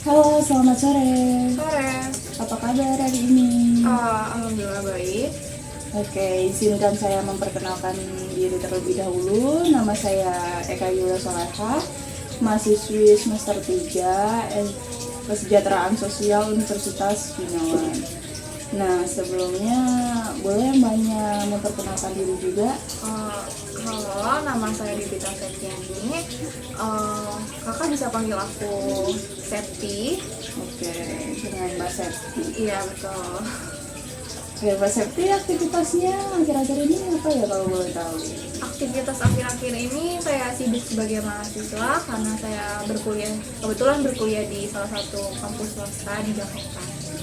Halo, selamat sore. Sore. Apa kabar hari ini? Alhamdulillah baik. Oke, izinkan saya memperkenalkan diri terlebih dahulu. Nama saya Eka Yula Soleha, mahasiswi semester 3 Kesejahteraan Sosial Universitas Binawan. Nah, sebelumnya boleh Mbaknya memperkenalkan diri juga? Uh, Halo, nama saya Bibita Septiani. Kakak bisa panggil aku Septi. Oke, dengan Mbak Septi. Iya betul. Oke, Mbak Septi, aktivitasnya akhir-akhir ini apa ya kalau boleh tahu? Aktivitas akhir-akhir ini saya sibuk sebagai mahasiswa karena saya kebetulan berkuliah di salah satu kampus swasta di Jakarta.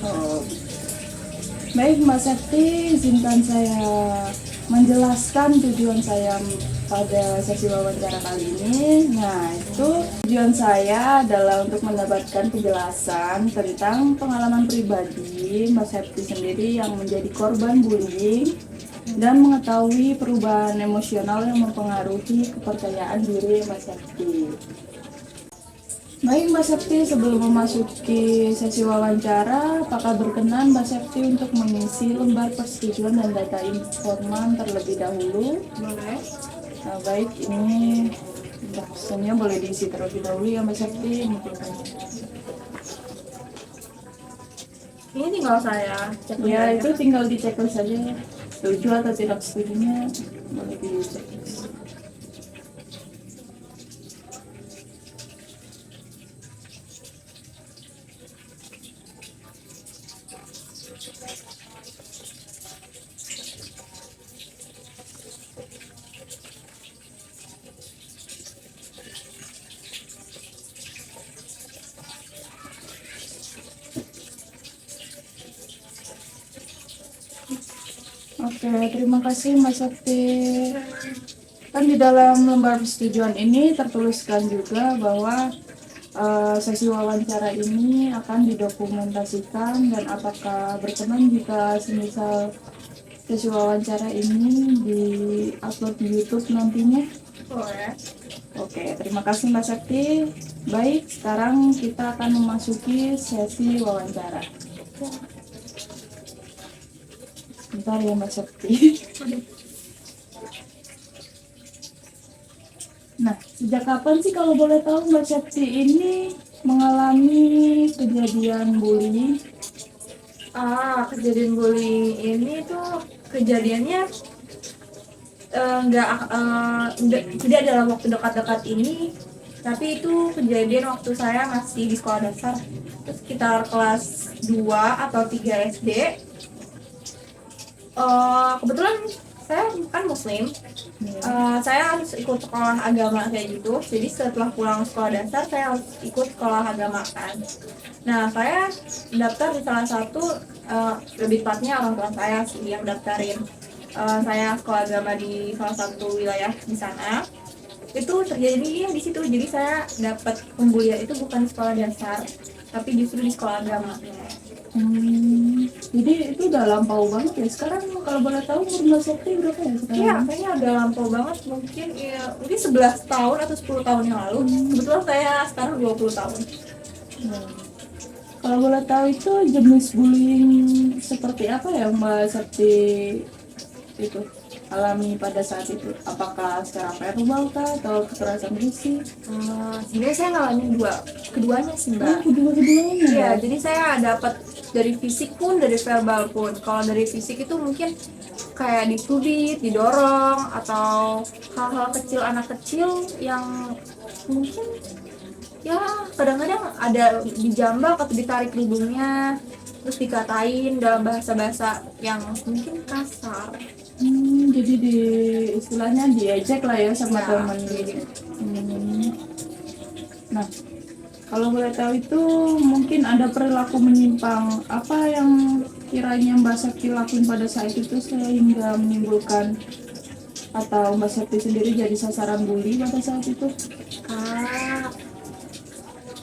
Oh, baik Mbak Septi, izinkan saya menjelaskan tujuan saya pada sesi wawancara kali ini. Nah, itu tujuan saya adalah untuk mendapatkan penjelasan tentang pengalaman pribadi Mbak Septi sendiri yang menjadi korban bullying dan mengetahui perubahan emosional yang mempengaruhi kepercayaan diri Mbak Septi. Baik Mbak Septi, sebelum memasuki sesi wawancara, apakah berkenan Mbak Septi untuk mengisi lembar persetujuan dan data informan terlebih dahulu? Boleh? Nah, baik, ini semuanya boleh diisi terlebih dahulu ya Mbak Septi. Ini tinggal saya cek Ya, aja. itu tinggal dicek saja. Setuju atau tidak setujunya, boleh dicek. Oke, terima kasih Mbak Septi. Kan di dalam lembar persetujuan ini tertuliskan juga bahwa sesi wawancara ini akan didokumentasikan dan apakah berkenan jika semisal sesi wawancara ini di-upload di YouTube nantinya? Boleh. Oke, terima kasih Mbak Septi. Baik, sekarang kita akan memasuki sesi wawancara. Bentar ya Mbak Septi. Nah, sejak kapan sih kalau boleh tahu Mbak Septi ini mengalami kejadian bullying? Kejadian bullying ini tuh kejadiannya tidak dalam waktu dekat-dekat ini, tapi itu kejadian waktu saya masih di sekolah dasar, itu sekitar kelas 2 atau 3 SD. Kebetulan saya kan muslim. Saya harus ikut sekolah agama kayak gitu, jadi setelah pulang sekolah dasar saya harus ikut sekolah agama kan. Nah, saya daftar di salah satu, lebih tepatnya orang tua saya sih yang daftarin saya sekolah agama di salah satu wilayah di sana. Itu terjadi di situ, jadi saya dapat pembulian itu bukan di sekolah dasar, tapi justru di sekolah agama. Jadi itu udah lampau banget ya. Sekarang kalau boleh tahu umur Mbak Septi berapa ya sekarang? Iya, kayaknya agak lampau banget, mungkin 11 tahun atau 10 tahun yang lalu. Kebetulan saya sekarang 20 tahun. Nah, kalau boleh tahu itu jenis bullying seperti apa ya Mbak Septi itu alami pada saat itu? Apakah secara verbal kah atau kekerasan fisik? Sebenarnya saya ngalamin keduanya sih, Mbak. Kedua-keduanya. Iya, jadi saya dapat dari fisik pun, dari verbal pun. Kalau dari fisik itu mungkin kayak dicubit, didorong, atau hal-hal kecil anak kecil yang mungkin ya kadang-kadang ada dijambak atau ditarik hidungnya, terus dikatain dalam bahasa-bahasa yang mungkin kasar. Jadi istilahnya diejek lah ya sama Ya, teman. jadi Nah, kalau boleh tahu itu mungkin ada perilaku menyimpang apa yang kiranya Mbak Septi lakuin pada saat itu sehingga menimbulkan atau Mbak Septi sendiri jadi sasaran bully pada saat itu?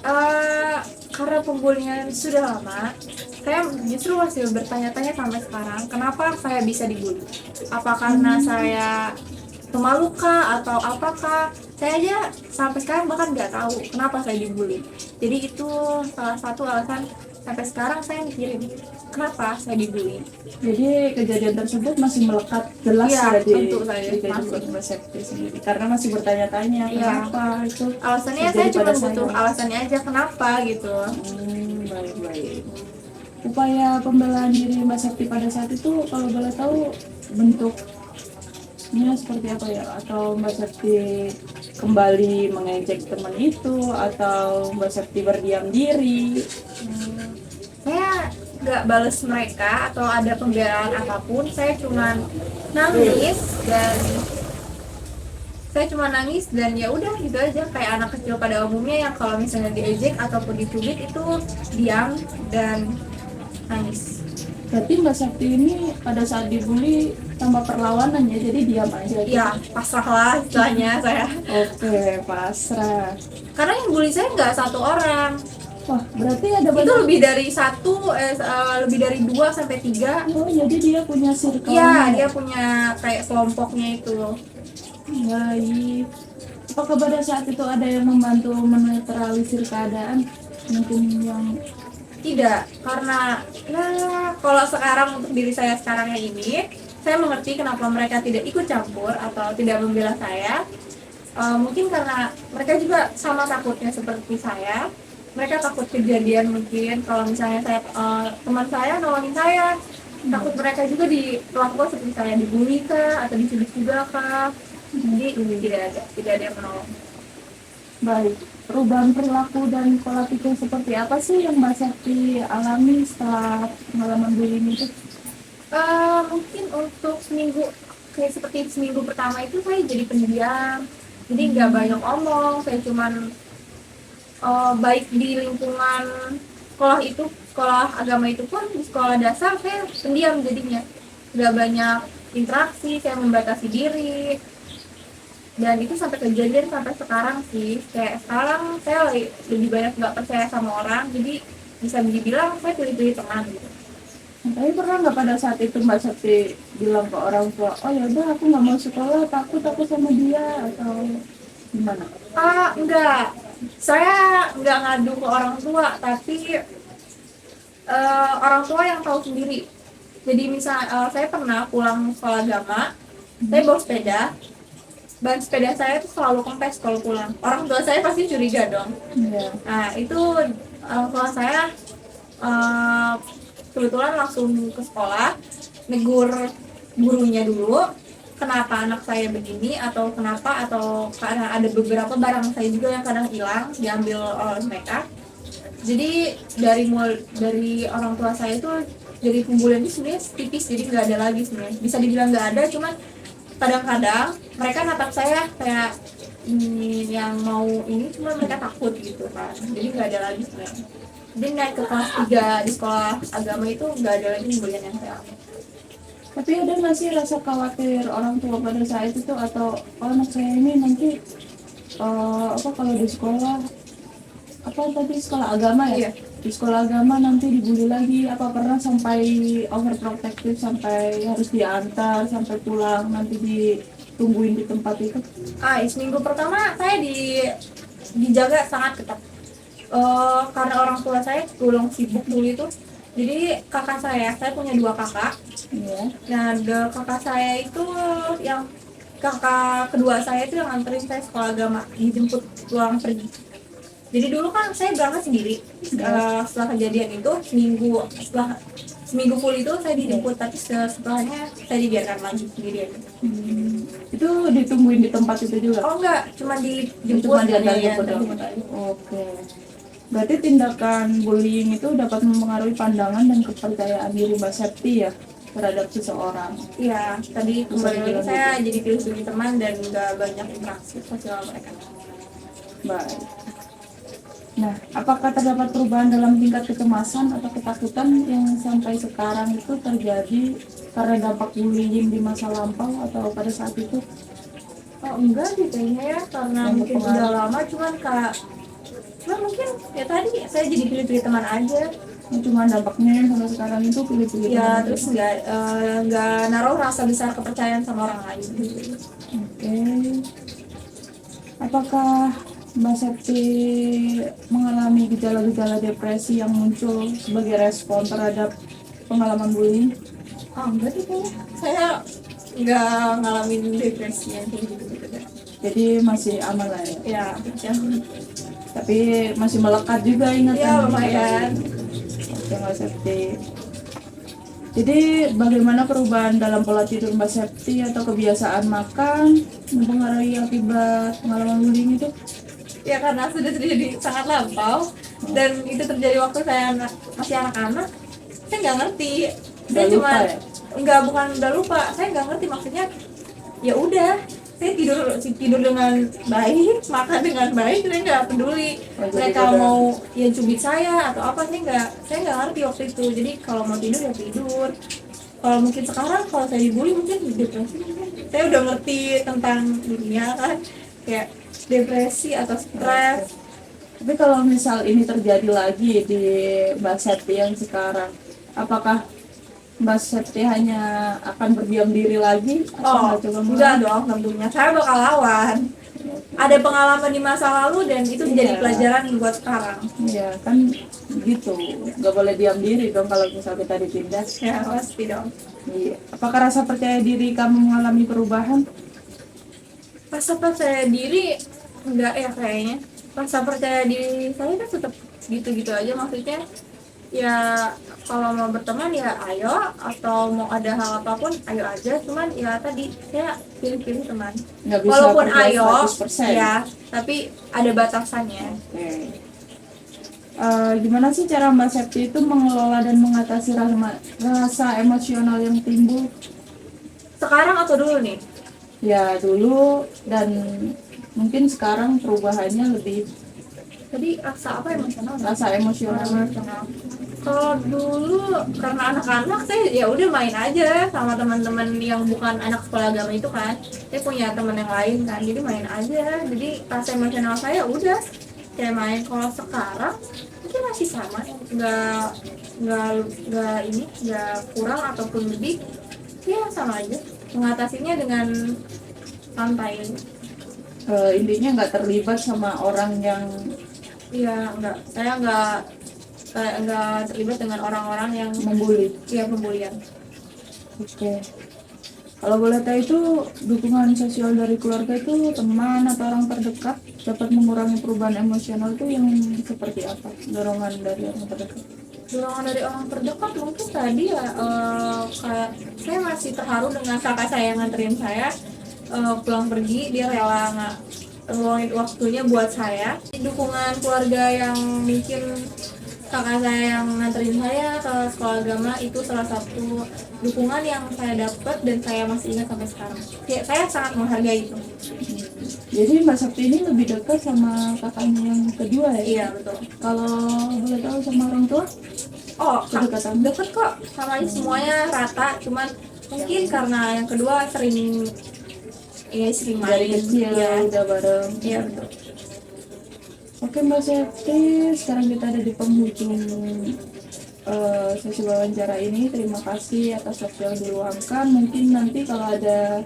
ah, karena pembulian sudah lama, saya justru masih bertanya-tanya sampai sekarang, kenapa saya bisa dibully? Apa karena saya pemalu kah atau apakah. Saya aja sampai sekarang bahkan nggak tahu kenapa saya dibully. Jadi itu salah satu alasan sampai sekarang saya mikirin kenapa saya dibully. Jadi kejadian tersebut masih melekat jelas Iya, ya di tentu saja, kehidupan Mbak Septi sendiri karena masih bertanya-tanya Iya. kenapa itu Alasannya terjadi saya cuma pada butuh saya. alasannya aja kenapa gitu. Baik-baik. Upaya pembelaan diri Mbak Septi pada saat itu kalau boleh tahu bentuknya seperti apa ya? Atau Mbak Septi kembali mengejek teman itu atau Mbak Septi berdiam diri? Saya nggak bales mereka atau ada pembelaan apapun, saya cuma nangis dan ya udah gitu aja kayak anak kecil pada umumnya yang kalau misalnya diejek ataupun dicubit itu diam dan nangis. Berarti Mbak Septi ini pada saat dibully tanpa perlawanan ya, jadi diam aja gitu. Ya pasrah lah istilahnya saya, Oke, pasrah. karena yang bully saya nggak satu orang, Wah, berarti ada itu banyak. lebih dari lebih dari 2 sampai 3. Oh, jadi dia punya circle. Iya, dia punya kayak kelompoknya itu. Baik. Apakah pada saat itu ada yang membantu menetralisir keadaan? Mungkin yang Tidak, karena kalau sekarang untuk diri saya sekarang yang ini, saya mengerti kenapa mereka tidak ikut campur atau tidak membela saya. Mungkin karena mereka juga sama takutnya seperti saya. Mereka takut kejadian mungkin kalau misalnya teman saya nolongin saya, takut mereka juga diperlakukan seperti saya, dibully kah atau dicubit juga kah. Jadi tidak ada yang menolong. baik. Perubahan perilaku dan pola pikir seperti apa sih yang Mbak Septi alami setelah pengalaman bullying itu? Mungkin untuk kayak seperti seminggu pertama itu saya jadi pendiam, jadi nggak banyak omong. Saya cuman baik di lingkungan sekolah agama itu pun, di sekolah dasar saya pendiam jadinya, nggak banyak interaksi, saya membatasi diri. Dan itu sampai kejadian sampai sekarang sih, kayak sekarang saya lebih banyak nggak percaya sama orang, jadi bisa dibilang saya pilih-pilih teman gitu. Tapi pernah nggak pada saat itu Mbak Septi bilang ke orang tua, oh ya udah aku nggak mau sekolah, takut aku sama dia atau gimana? Enggak, saya nggak ngadu ke orang tua, tapi orang tua yang tahu sendiri. Jadi saya pernah pulang sekolah agama, saya bawa sepeda, ban sepeda saya itu selalu kempes kalau pulang. Orang tua saya pasti curiga dong. Iya. Nah itu orang tua saya kebetulan langsung ke sekolah, negur gurunya dulu, kenapa anak saya begini atau kenapa, atau karena ada beberapa barang saya juga yang kadang hilang diambil oleh mereka. Jadi dari orang tua saya itu, dari pembulian itu sebenarnya tipis, jadi nggak ada lagi sebenarnya. Bisa dibilang nggak ada, cuman kadang-kadang mereka natap saya kayak ini yang mau ini, cuma mereka takut gitu kan. Jadi nggak ada lagi sebenarnya. Jadi naik ke kelas 3 di sekolah agama itu nggak ada lagi pembulian yang saya alami. Tapi ada nggak sih rasa khawatir orang tua pada saat itu atau oh, anak saya ini nanti kalau di sekolah tadi sekolah agama ya? Iya. Di sekolah agama nanti dibully lagi, apa pernah sampai overprotective sampai harus diantar sampai pulang nanti ditungguin di tempat itu? Seminggu pertama saya dijaga sangat ketat. Karena orang tua saya tergolong sibuk dulu itu. Jadi kakak saya punya 2 kakak. Iya. Nah, kakak saya itu kakak kedua saya itu yang nganterin saya sekolah agama, dijemput pulang pergi. Jadi dulu kan saya berangkat sendiri. Setelah kejadian itu seminggu full itu saya dijemput, tapi setelahnya saya dibiarkan lagi sendirian. Itu ditungguin di tempat itu juga? Oh enggak, cuma dijemput. Cuma diantar ya, jemput doang. Oke. Berarti tindakan bullying itu dapat mempengaruhi pandangan dan kepercayaan diri Mbak Septi ya terhadap seseorang. Iya, tadi kembali lagi saya jadi pilih-pilih teman dan nggak banyak interaksi sosial mereka. Baik. Nah, apakah terdapat perubahan dalam tingkat kecemasan atau ketakutan yang sampai sekarang itu terjadi karena dampak bullying di masa lampau atau pada saat itu? Oh enggak sih kayaknya ya, karena Yang mungkin berpengaruh. udah lama, cuman mungkin ya tadi saya jadi pilih-pilih teman aja. Cuma dampaknya yang sampai sekarang itu pilih-pilih Ya teman. terus nggak naruh rasa besar kepercayaan sama orang lain gitu. Oke. Apakah Mbak Septi mengalami gejala-gejala depresi yang muncul sebagai respon terhadap pengalaman bullying? Enggak sih kayaknya. Saya nggak ngalamin depresi yang kayak gitu deh. Jadi masih aman lah ya. Ya, jangan. Tapi masih melekat juga ingatan. Ya lumayan. Oke Mbak Septi. Jadi bagaimana perubahan dalam pola tidur Mbak Septi atau kebiasaan makan mempengaruhi akibat pengalaman bullying itu? Ya karena sudah terjadi sangat lampau dan itu terjadi waktu saya masih anak-anak, saya nggak ngerti. Saya Udah cuma lupa ya? nggak, bukan udah lupa, saya nggak ngerti maksudnya. Ya udah, saya tidur dengan baik, makan dengan baik, saya nggak peduli Oh, jadi mereka udah- mau ya cubit saya atau apa, saya nggak ngerti waktu itu. Jadi kalau mau tidur ya tidur. Kalau mungkin sekarang kalau saya dibully mungkin depresi, mungkin saya udah ngerti tentang dunia kan, kayak depresi atau stres. Tapi kalau misal ini terjadi lagi di Mbak Septi yang sekarang, apakah Mbak Septi hanya akan berdiam diri lagi atau Oh, nggak coba enggak dong tentunya. Saya bakal lawan. Ada pengalaman di masa lalu dan itu menjadi Iya. pelajaran buat sekarang. Iya kan gitu, nggak boleh diam diri dong kalau misal kita ditindas. Ya pasti dong. Iya. Apakah rasa percaya diri kamu mengalami perubahan? Rasa percaya diri enggak ya kayaknya. Rasa percaya diri saya kan tetap gitu-gitu aja, maksudnya ya kalau mau berteman ya ayo, atau mau ada hal apapun ayo aja, cuman ya tadi saya pilih-pilih teman. Nggak bisa Walaupun percaya ayo 100%. ya, tapi ada batasannya. Oke. Gimana sih cara Mbak Septi itu mengelola dan mengatasi rasa emosional yang timbul? Sekarang atau dulu nih? Ya dulu dan mungkin sekarang perubahannya lebih Tadi rasa apa emosional? rasa emosional. Kalau dulu karena anak-anak saya ya udah main aja sama teman-teman yang bukan anak sekolah agama itu kan. Saya punya teman yang lain kan, jadi main aja. Jadi rasa emosional saya udah kayak main. Kalau sekarang mungkin masih sama, nggak kurang ataupun lebih. Ya sama aja. Mengatasinya dengan santai. Intinya nggak terlibat sama orang yang Iya, saya nggak terlibat dengan orang-orang yang membuli. pembulian. Oke. Kalau boleh tahu itu dukungan sosial dari keluarga itu teman atau orang terdekat dapat mengurangi perubahan emosional itu yang seperti apa? Dorongan dari orang terdekat. Dorongan dari orang terdekat mungkin tadi ya, kayak saya masih terharu dengan kakak saya yang nganterin saya pulang pergi, dia rela ngeluangin waktunya buat saya. Dukungan keluarga yang mungkin kakak saya yang nganterin saya ke sekolah agama itu salah satu dukungan yang saya dapat dan saya masih ingat sampai sekarang. Ya, saya sangat menghargai itu. Jadi Mbak Septi ini lebih dekat sama kakaknya yang kedua ya? Iya betul. Kalau boleh tahu sama orang tua? Oh, Kedekatan. deket kok, sama aja semuanya rata. Cuman mungkin karena yang kedua sering main. Dari kecil ya. udah bareng. Iya betul. Oke Mbak Septi, sekarang kita ada di penghujung sesi wawancara ini. Terima kasih atas waktu yang diluangkan. Mungkin nanti kalau ada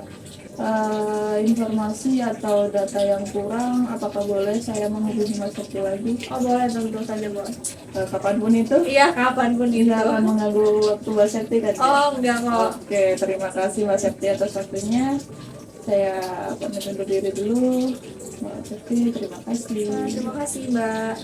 informasi atau data yang kurang, apakah boleh saya menghubungi Mbak Septi lagi? Oh boleh, tentu saja boleh. Kapanpun itu? Iya kapanpun itu. Tidak akan mengganggu waktu Mbak Septi kan? Oh enggak kok. Oke, terima kasih Mbak Septi atas waktunya. Saya pamit undur diri dulu. Mbak Septi, terima kasih. Terima kasih Mbak.